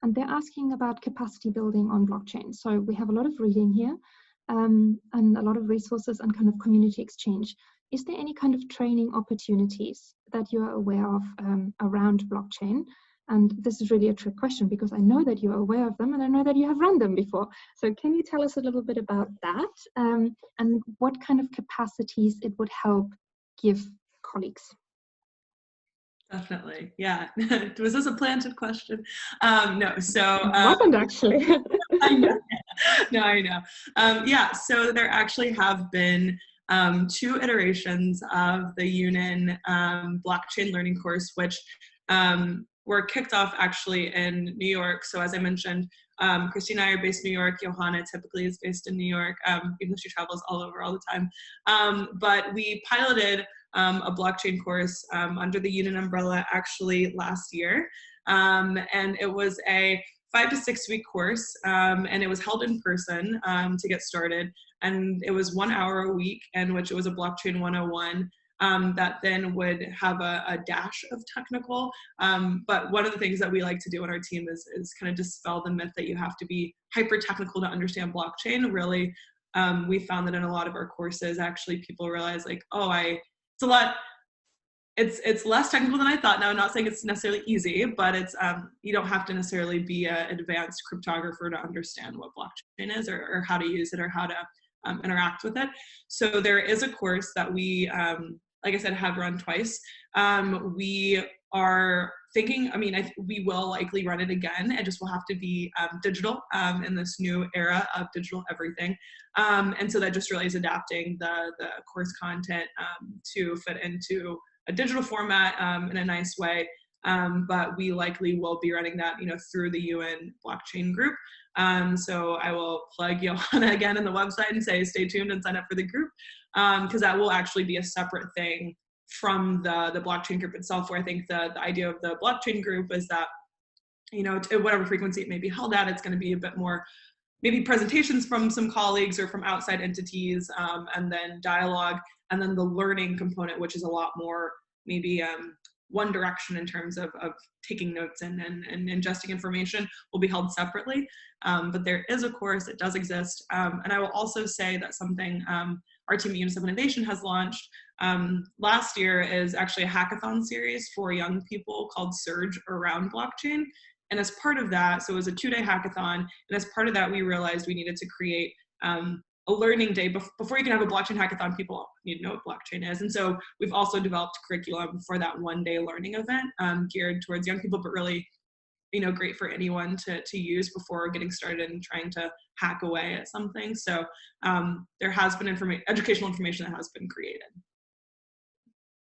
and they're asking about capacity building on blockchain. So we have a lot of reading here, and a lot of resources and kind of community exchange. Is there any kind of training opportunities that you are aware of around blockchain? And this is really a trick question because I know that you're aware of them and I know that you have run them before. So can you tell us a little bit about that, and what kind of capacities it would help give colleagues? Definitely, yeah. Was this a planted question? No, so it wasn't actually. I know. No, I know. Yeah, so there actually have been 2 iterations of the UNIN blockchain learning course, which were kicked off actually in New York. So as I mentioned, Christine and I are based in New York. Johanna typically is based in New York, even though she travels all over all the time. But we piloted a blockchain course under the UNIN umbrella actually last year. And it was a 5 to 6 week course, and it was held in person to get started. And it was 1 hour a week, in which it was a blockchain 101 that then would have a dash of technical. But one of the things that we like to do on our team is kind of dispel the myth that you have to be hyper technical to understand blockchain. Really, we found that in a lot of our courses, actually people realize like, oh, it's a lot. It's less technical than I thought. Now, I'm not saying it's necessarily easy, but it's you don't have to necessarily be an advanced cryptographer to understand what blockchain is or how to use it or how to interact with it. So there is a course that we, like I said, have run twice. We are thinking, we will likely run it again. It just will have to be digital in this new era of digital everything. And so that just really is adapting the course content to fit into a digital format in a nice way. But we likely will be running that, through the UN blockchain group. So I will plug Johanna again in the website and say, stay tuned and sign up for the group, because that will actually be a separate thing from the blockchain group itself, where I think the idea of the blockchain group is that, at whatever frequency it may be held at, it's going to be a bit more maybe presentations from some colleagues or from outside entities, and then dialogue, and then the learning component, which is a lot more maybe one direction in terms of taking notes and ingesting information, will be held separately. But there is a course, it does exist. And I will also say that something our team at UNICEF Innovation has launched last year is actually a hackathon series for young people called Surge around blockchain. And as part of that, so it was a 2-day hackathon, and as part of that, we realized we needed to create a learning day. Before you can have a blockchain hackathon, people need to know what blockchain is. And so we've also developed curriculum for that 1-day learning event geared towards young people, but really, great for anyone to use before getting started and trying to hack away at something. So there has been educational information that has been created.